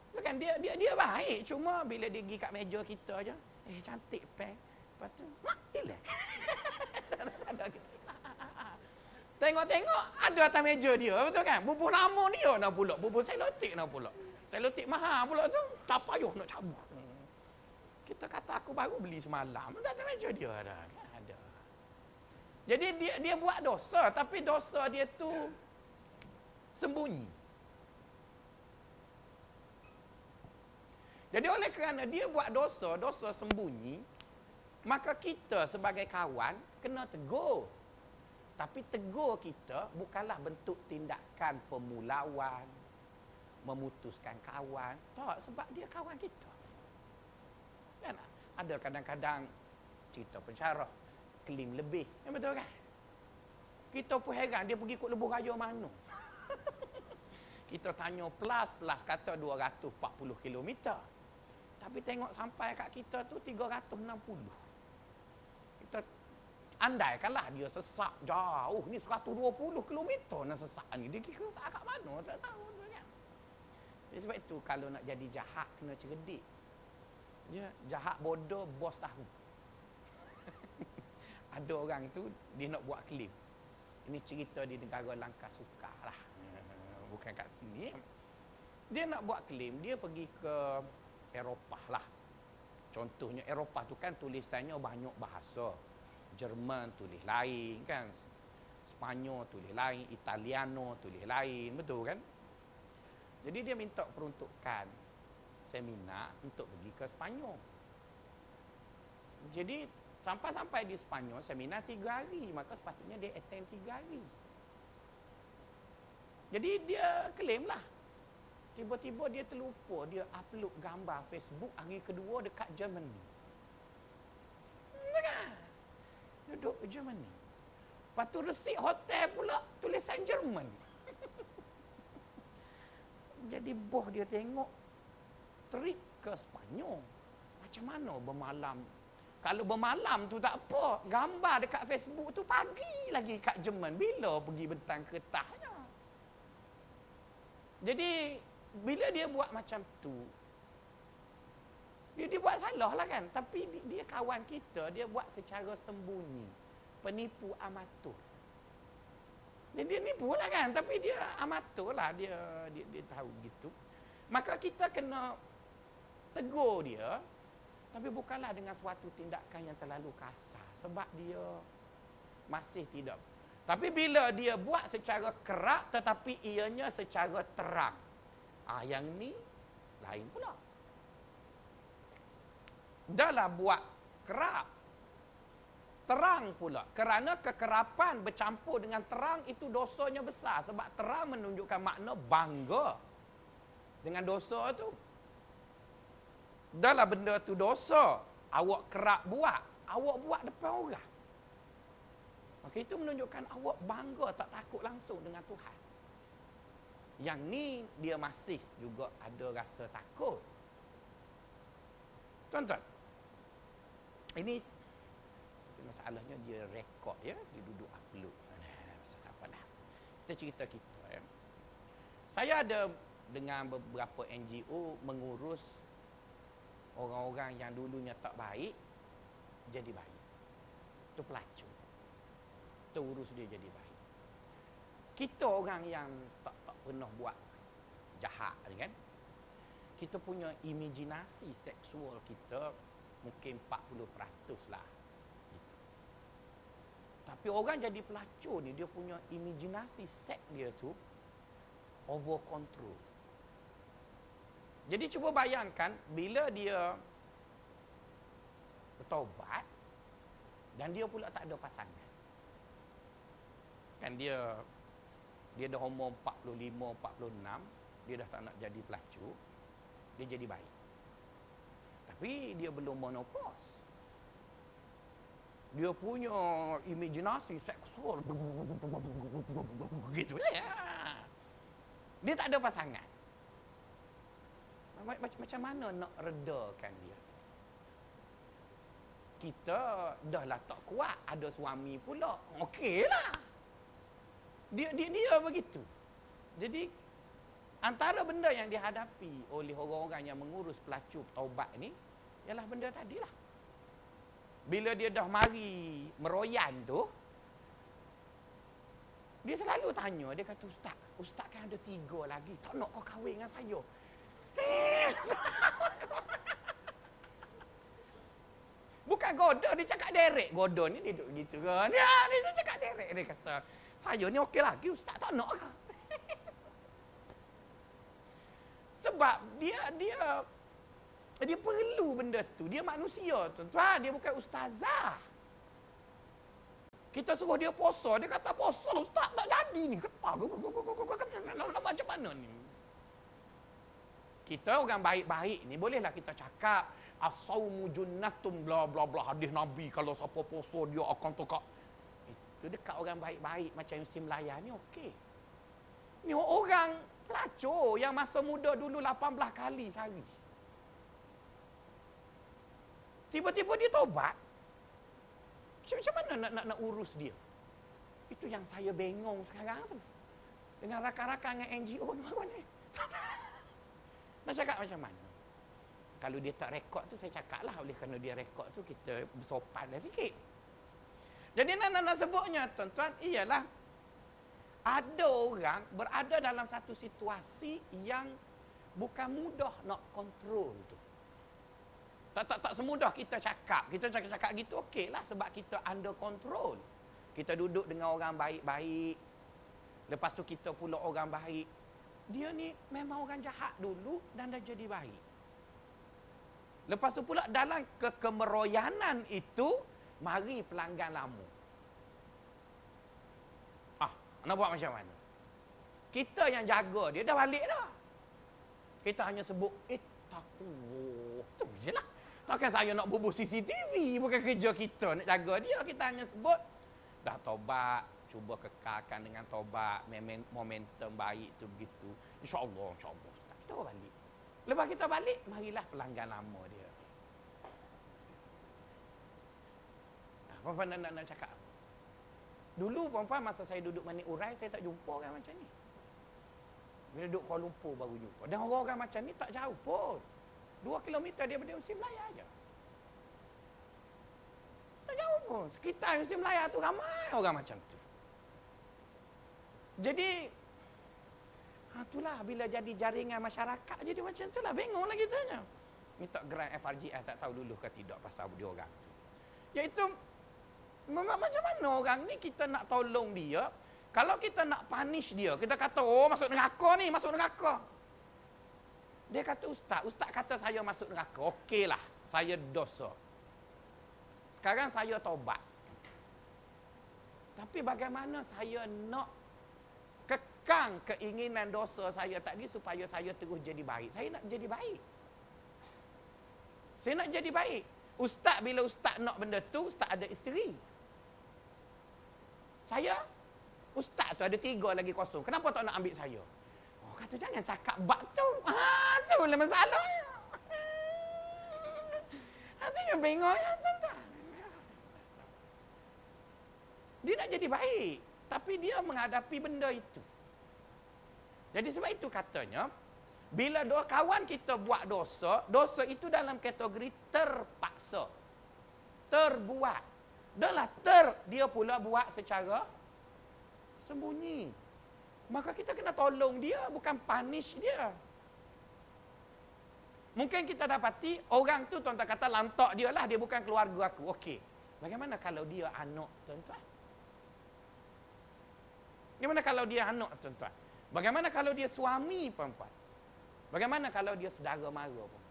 Bukan dia baik, cuma bila dia pergi kat meja kita aja, cantik pen. Lepas tu, ilah. Ada gitu. Tengok-tengok ada atas meja dia, betul kan? Bubuh nama dia nak pula, bubuh selotik nak pula. Selotik mahal pula tu, tak payah nak cabut. Kita kata aku baru beli semalam, ada atas meja dia dah. Ada. Jadi dia buat dosa, tapi dosa dia tu sembunyi. Jadi oleh kerana dia buat dosa sembunyi, maka kita sebagai kawan kena tegur. Tapi tegur kita bukanlah bentuk tindakan pemulawan, memutuskan kawan. Tak, sebab dia kawan kita. Kan? Ada kadang-kadang cerita pensyarah, klaim lebih. Betul kan? Kita pun heran dia pergi ikut lebuh raya mana. Kita tanya plus kata 240 km. Tapi tengok sampai kat kita tu 360. Kita andaikanlah dia sesak jauh ni 120 km nak sesak ni. Dia kira sesak kat mana tak tahu tu kan. Jadi sebab itu kalau nak jadi jahat kena cerdik. Ya, jahat bodoh bos tahu. Ada orang tu dia nak buat klaim. Ini cerita di negara Langkasuka lah. Bukan kat sini. Dia nak buat klaim, dia pergi ke Eropah lah. Contohnya Eropah tu kan tulisannya banyak bahasa. Jerman tulis lain kan. Sepanyol tulis lain, Italiano tulis lain, betul kan? Jadi dia minta peruntukan seminar untuk pergi ke Sepanyol. Jadi sampai di Sepanyol seminar 3 hari, maka sepatutnya dia attend 3 hari. Jadi dia claim lah. Tiba-tiba dia terlupa, dia upload gambar Facebook hari kedua dekat Germany. Kan? Duduk di Germany. Lepas tu resip hotel pula tulisan Jerman. Jadi boh dia tengok terik ke Sepanyol. Macam mana bermalam? Kalau bermalam tu tak apa. Gambar dekat Facebook tu pagi lagi kat Jerman. Bila pergi bentang ketahnya? Jadi bila dia buat macam tu, dia buat salah lah kan. Tapi dia kawan kita, dia buat secara sembunyi. Penipu amatur. Jadi dia nipu lah kan. Tapi dia amatur lah. Dia tahu gitu. Maka kita kena tegur dia. Tapi bukanlah dengan suatu tindakan yang terlalu kasar. Sebab dia masih tidak. Tapi bila dia buat secara kerak tetapi ianya secara terang. Yang ni lain pula. Dahlah buat kerak. Terang pula. Kerana kekerapan bercampur dengan terang itu dosanya besar. Sebab terang menunjukkan makna bangga dengan dosa tu. Dahlah benda tu dosa. Awak kerak buat. Awak buat depan orang. Maka itu menunjukkan awak bangga tak takut langsung dengan Tuhan. Yang ni dia masih juga ada rasa takut. Tuan-tuan. Ini masalahnya dia rekod ya, dia duduk upload. Tak apa dah. Kita cerita kita ya. Saya ada dengan beberapa NGO mengurus orang-orang yang dulunya tak baik jadi baik. Itu pelacur. Kita urus dia jadi baik. Kita orang yang tak pernah buat jahat kan. Kita punya imajinasi seksual kita mungkin 40% lah. Gitu. Tapi orang jadi pelacur ni dia punya imajinasi seks dia tu over control. Jadi cuba bayangkan bila dia bertaubat dan dia pula tak ada pasangan. Kan dia dah umur 45, 46, dia dah tak nak jadi pelacur, dia jadi baik. Tapi dia belum menopause. Dia punya imajinasi seksual gitu ya. Dia tak ada pasangan. Macam mana nak redakan dia? Kita dah lah tak kuat, ada suami pula. Okeylah. Dia begitu. Jadi antara benda yang dihadapi oleh orang-orang yang mengurus pelacur taubat ni ialah benda tadilah. Bila dia dah mari meroyan tu, dia selalu tanya, dia kata, Ustaz kan ada 3 lagi, tak nak kau kahwin dengan saya? Bukan goda, dia cakap derek. Goda ni dia duduk gitu kan. Dia cakap derek. Dia kata, saya ni okey lagi, Ustaz tak nak ke? Sebab dia perlu benda tu. Dia manusia, tuan-tuan. Dia bukan ustazah. Kita suruh dia puasa, dia kata puasa Ustaz tak jadi ni. Nak macam mana ni? Kita orang baik-baik ni bolehlah kita cakap as-saumu junnatum bla bla bla, hadis Nabi kalau siapa puasa dia akan tukar. Itu dekat orang baik-baik macam yang mesti melayan ni okey. Ni orang pelacur yang masa muda dulu 18 kali sehari. Tiba-tiba dia taubat. Macam mana nak urus dia? Itu yang saya bengong sekarang tu. Dengan rakan-rakan dengan NGO ni macam mana? Nak cakap macam mana? Kalau dia tak rekod tu, saya cakap lah. Oleh kerana dia rekod tu, kita bersopan dah sikit. Jadi nak sebutnya, tuan-tuan, ialah ada orang berada dalam satu situasi yang bukan mudah nak kontrol tu. Tak semudah kita cakap. Kita cakap gitu, okey lah sebab kita under control. Kita duduk dengan orang baik-baik. Lepas tu kita pula orang baik. Dia ni memang orang jahat dulu dan dah jadi baik. Lepas tu pula dalam kemeroyanan itu, mari pelanggan lama. Nak buat macam mana? Kita yang jaga dia dah balik dah. Kita hanya sebut, takut. Itu je lah. Takkan saya nak bubuh CCTV. Bukan kerja kita nak jaga dia. Kita hanya sebut, dah tobat, cuba kekalkan dengan tobat, momentum baik tu begitu. InsyaAllah, Ustaz. Kita balik. Lepas kita balik, marilah pelanggan lama dia. Puan-puan nak cakap apa? Dulu puan-puan masa saya duduk Manik Urai, saya tak jumpa orang macam ni. Bila duduk Kuala Lumpur baru jumpa. Dan orang-orang macam ni tak jauh pun. 2 kilometer dia daripada Musim Melaya je. Tak jauh pun. Sekitar Musim Melaya tu ramai orang macam tu. Jadi, itulah bila jadi jaringan masyarakat jadi macam tu lah. Bengonglah kitanya. Minta grant FRGS tak tahu dulu ke tidak pasal dia orang tu. Iaitu, macam mana orang ni kita nak tolong dia. Kalau kita nak punish dia, kita kata, oh masuk neraka ni, masuk neraka. Dia kata, Ustaz kata saya masuk neraka. Okeylah, saya dosa. Sekarang saya taubat. Tapi bagaimana saya nak kekang keinginan dosa saya tadi supaya saya terus jadi baik. Saya nak jadi baik. Saya nak jadi baik. Ustaz bila Ustaz nak benda tu, Ustaz ada isteri. Saya, Ustaz tu ada 3 lagi kosong. Kenapa tak nak ambil saya? Oh, kata jangan cakap bab tu. Tu lah masalahnya. Artinya bengoknya tuan-tuan. Dia nak jadi baik. Tapi dia menghadapi benda itu. Jadi sebab itu katanya, bila kawan kita buat dosa, dosa itu dalam kategori terpaksa. Terbuat. Dahlah dia pula buat secara sembunyi. Maka kita kena tolong dia, bukan punish dia. Mungkin kita dapati, orang tu tuan-tuan kata lantak dia lah, dia bukan keluarga aku. Okey. Bagaimana kalau dia anak tuan-tuan? Bagaimana kalau dia anak tuan-tuan? Bagaimana kalau dia suami perempuan? Bagaimana kalau dia saudara mara pun?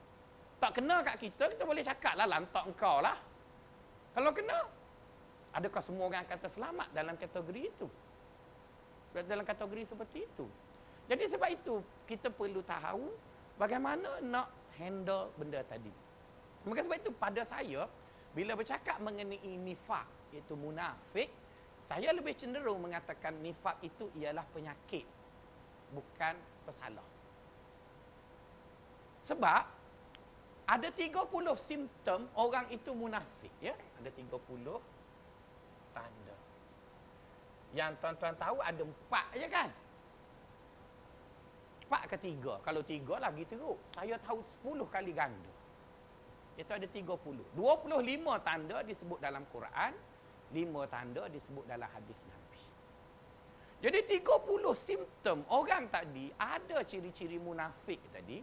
Tak kena kat kita boleh cakap lah lantak engkau lah. Kalau kena, adakah semua orang kata selamat dalam kategori itu? Dalam kategori seperti itu. Jadi sebab itu, kita perlu tahu bagaimana nak handle benda tadi. Maka sebab itu pada saya, bila bercakap mengenai nifak, iaitu munafik, saya lebih cenderung mengatakan nifak itu ialah penyakit, bukan pesalah. Sebab, ada 30 simptom orang itu munafik. Ya? Ada 30 tanda. Yang tuan-tuan tahu ada 4 je kan? 4 ke 3? Kalau 3 lagi teruk. Saya tahu 10 kali ganda. Itu ada 30. 25 tanda disebut dalam Quran, 5 tanda disebut dalam hadis Nabi. Jadi 30 simptom orang tadi, ada ciri-ciri munafik tadi.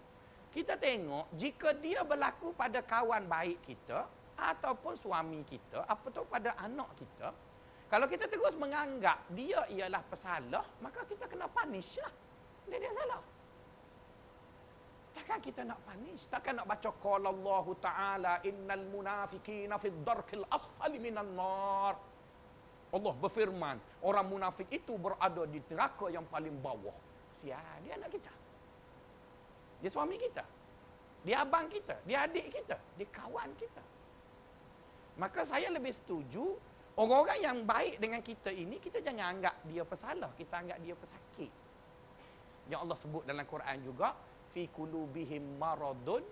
Kita tengok jika dia berlaku pada kawan baik kita, ataupun suami kita, atau pada anak kita, kalau kita terus menganggap dia ialah pesalah, maka kita kena punish lah. Dia salah. Takkan kita nak punish? Takkan nak baca qala Allah Ta'ala innal munafiqina fid darkil asfali minan nar. Allah berfirman, orang munafik itu berada di neraka yang paling bawah. Dia anak kita. Dia suami kita. Dia abang kita. Dia adik kita. Dia kawan kita. Maka saya lebih setuju, orang-orang yang baik dengan kita ini, kita jangan anggap dia pesalah. Kita anggap dia pesakit. Yang Allah sebut dalam Quran juga, fi qulubihim maradun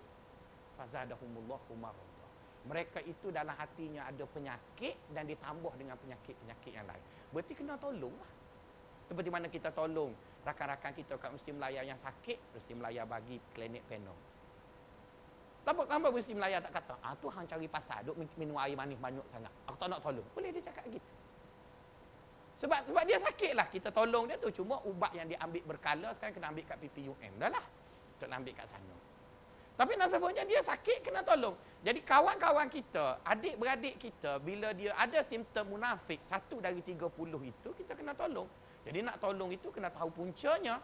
fazadahumullahu marada. Mereka itu dalam hatinya ada penyakit dan ditambah dengan penyakit-penyakit yang lain. Berarti kena tolonglah. Seperti mana kita tolong rakan-rakan kita kat Mesti Melaya yang sakit, Mesti Melaya bagi klinik penuh. Tambah Mesti Melaya tak kata, tu hang cari pasal, duk minum air manis banyak sangat. Aku tak nak tolong. Boleh dia cakap gitu. Sebab dia sakit lah, kita tolong dia tu. Cuma ubat yang dia ambil berkala, sekarang kena ambil kat PPUM. Dah lah. Untuk ambil kat sana. Tapi nasabahnya dia sakit, kena tolong. Jadi kawan-kawan kita, adik-beradik kita, bila dia ada simptom munafik, 1 dari 30 itu, kita kena tolong. Jadi nak tolong itu, kena tahu puncanya.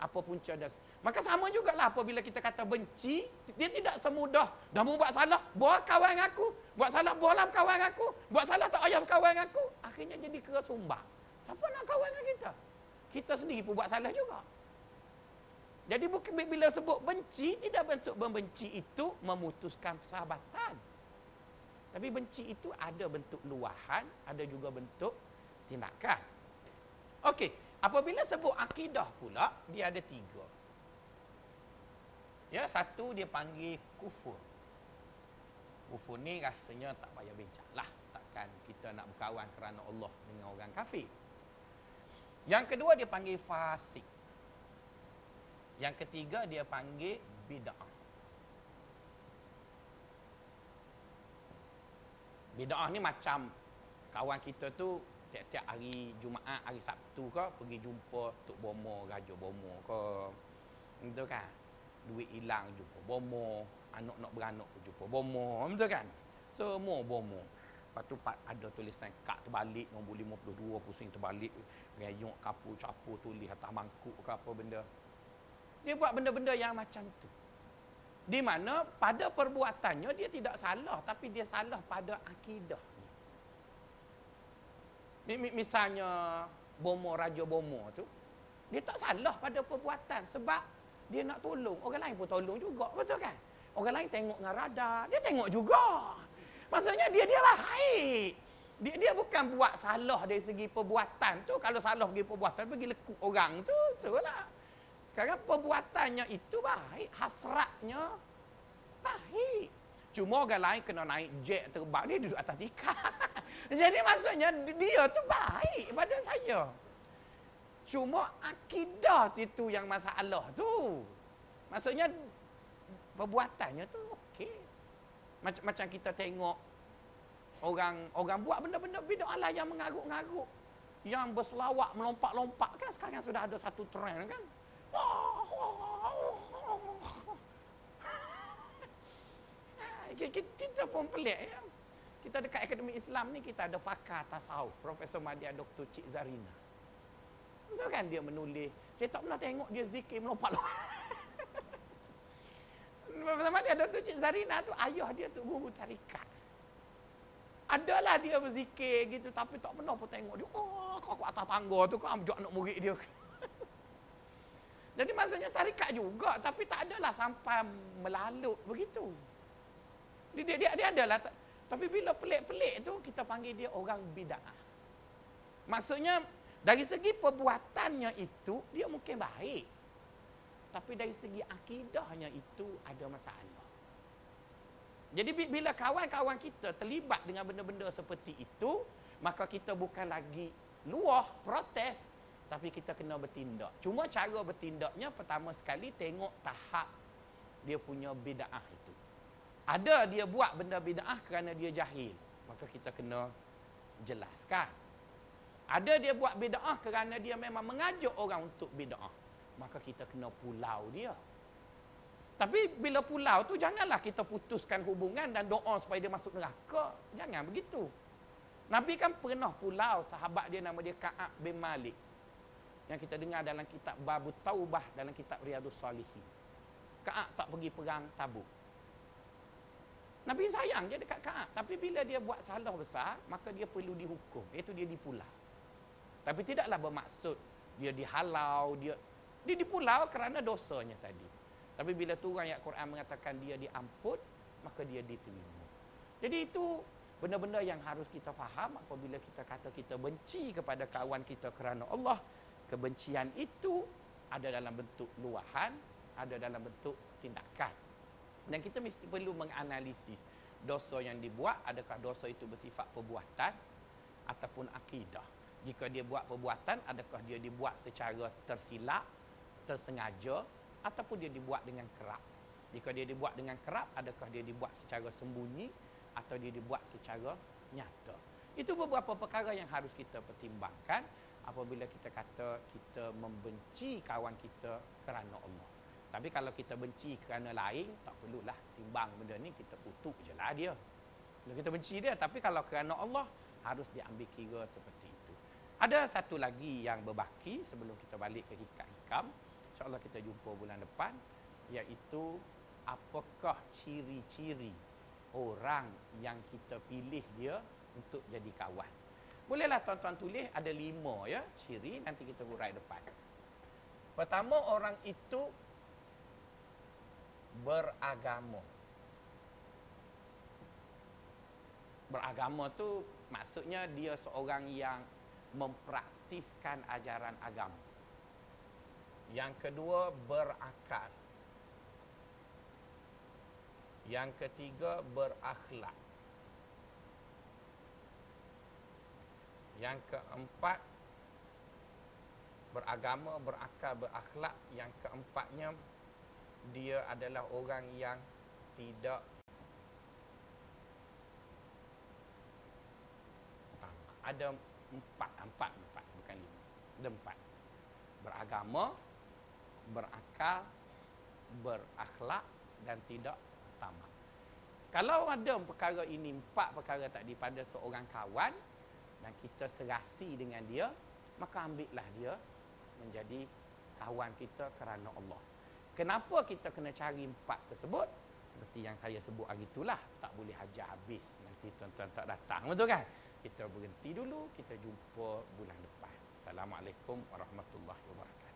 Apa punca das. Maka sama jugalah apabila kita kata benci, dia tidak semudah, dah mu buat salah, buat kawan aku. Buat salah, buatlah kawan aku. Buat salah, tak payah kawan aku. Akhirnya jadi kera sumbang. Siapa nak kawan dengan kita? Kita sendiri pun buat salah juga. Jadi bila sebut benci, tidak bentuk membenci itu memutuskan persahabatan. Tapi benci itu ada bentuk luahan, ada juga bentuk tindakan. Okey, apabila sebut akidah pula, dia ada 3. Ya, satu dia panggil kufur. Kufur ni rasanya tak payah bincang lah. Takkan kita nak berkawan kerana Allah dengan orang kafir. Yang kedua dia panggil fasik. Yang ketiga dia panggil bid'ah. Bid'ah ni macam kawan kita tu tiap-tiap hari Jumaat, hari Sabtu ke pergi jumpa Tok Bomo, Raja Bomo ke. Betul kan? Duit hilang jumpa Bomo, anak nak beranak jumpa Bomo, betul kan? Semua Bomo. Lepas tu ada tulisan kad terbalik nombor 52 pusing terbalik, rayuk kapur capur tulis atas mangkuk ke apa benda. Dia buat benda-benda yang macam tu. Di mana pada perbuatannya dia tidak salah, tapi dia salah pada akidahnya. Misalnya Bomo, Raja Bomo tu, dia tak salah pada perbuatan sebab dia nak tolong. Orang lain pun tolong juga, betul kan? Orang lain tengok dengan radar, dia tengok juga. Maksudnya dia baik. Dia bukan buat salah dari segi perbuatan tu. Kalau salah dari perbuatan, pergi lekuk orang tu, salah. Sekarang perbuatannya itu baik, hasratnya baik. Cuma orang lain kena naik jet terbang, dia duduk atas tikar. Jadi maksudnya dia tu baik pada saya. Cuma akidah itu yang masalah tu. Maksudnya perbuatannya tu okey. Macam kita tengok orang buat benda-benda bid'ah lah yang mengarut-ngarut, yang berselawak melompat-lompat kan sekarang sudah ada satu trend kan. Kita pun pelik ya. Kita dekat Akademi Islam ni kita ada pakar tasawuf, Profesor Madya Dr. Cik Zarina. Betul kan dia menulis, saya tak pernah tengok dia zikir melompat-lompat. Profesor Madya Dr. Cik Zarina tu ayah dia tu guru tarikat. Adalah dia berzikir gitu tapi tak pernah pun tengok dia. Kau atas tangga tu kau amjuk anak murid dia. Jadi maksudnya tarikat juga tapi tak adalah sampai melalut begitu. Dia adalah tapi bila pelik-pelik tu kita panggil dia orang bid'ah. Maksudnya dari segi perbuatannya itu dia mungkin baik. Tapi dari segi akidahnya itu ada masalah. Jadi bila kawan-kawan kita terlibat dengan benda-benda seperti itu, maka kita bukan lagi luah protes, tapi kita kena bertindak. Cuma cara bertindaknya pertama sekali tengok tahap dia punya bid'ah itu. Ada dia buat benda bid'ah kerana dia jahil, maka kita kena jelaskan. Ada dia buat bid'ah kerana dia memang mengajak orang untuk bid'ah, maka kita kena pulau dia. Tapi bila pulau tu janganlah kita putuskan hubungan dan doa supaya dia masuk neraka. Jangan begitu. Nabi kan pernah pulau sahabat dia nama dia Ka'ab bin Malik. Yang kita dengar dalam kitab Babut Taubah dalam kitab Riyadhus Shalihin. Ka'ab tak pergi perang Tabuk. Nabi sayang je dekat Ka'ab. Tapi bila dia buat salah besar, maka dia perlu dihukum. Iaitu dia dipulau. Tapi tidaklah bermaksud dia dihalau, dia dipulau kerana dosanya tadi. Tapi bila turun ayat Quran mengatakan dia diampun, maka dia diterima. Jadi itu benda-benda yang harus kita faham apabila kita kata kita benci kepada kawan kita kerana Allah. Kebencian itu ada dalam bentuk luahan, ada dalam bentuk tindakan. Dan kita mesti perlu menganalisis dosa yang dibuat, adakah dosa itu bersifat perbuatan ataupun akidah. Jika dia buat perbuatan, adakah dia dibuat secara tersilap, tersengaja, ataupun dia dibuat dengan kerap. Jika dia dibuat dengan kerap, adakah dia dibuat secara sembunyi atau dia dibuat secara nyata. Itu beberapa perkara yang harus kita pertimbangkan apabila kita kata kita membenci kawan kita kerana Allah. Tapi kalau kita benci kerana lain, tak perlulah timbang benda ni, kita kutuk je lah dia. Kalau kita benci dia, tapi kalau kerana Allah, harus diambil kira seperti itu. Ada satu lagi yang berbaki sebelum kita balik ke hikam. InsyaAllah kita jumpa bulan depan, iaitu apakah ciri-ciri orang yang kita pilih dia untuk jadi kawan. Bolehlah tuan-tuan tulis, ada 5 ya ciri, nanti kita hurai depan. Pertama, orang itu beragama. Beragama tu maksudnya dia seorang yang mempraktiskan ajaran agama. Yang kedua, berakal. Yang ketiga, berakhlak. Yang keempat, beragama, berakal, berakhlak. Yang keempatnya, dia adalah orang yang tidak tamak. Ada empat, bukan lima. Ada empat. Beragama, berakal, berakhlak dan tidak tamak. Kalau ada perkara ini, empat perkara tadi pada seorang kawan dan kita serasi dengan dia, maka ambillah dia menjadi kawan kita kerana Allah. Kenapa kita kena cari empat tersebut? Seperti yang saya sebut hari itulah, tak boleh hajar habis. Nanti tuan-tuan tak datang, betul kan? Kita berhenti dulu, kita jumpa bulan depan. Assalamualaikum warahmatullahi wabarakatuh.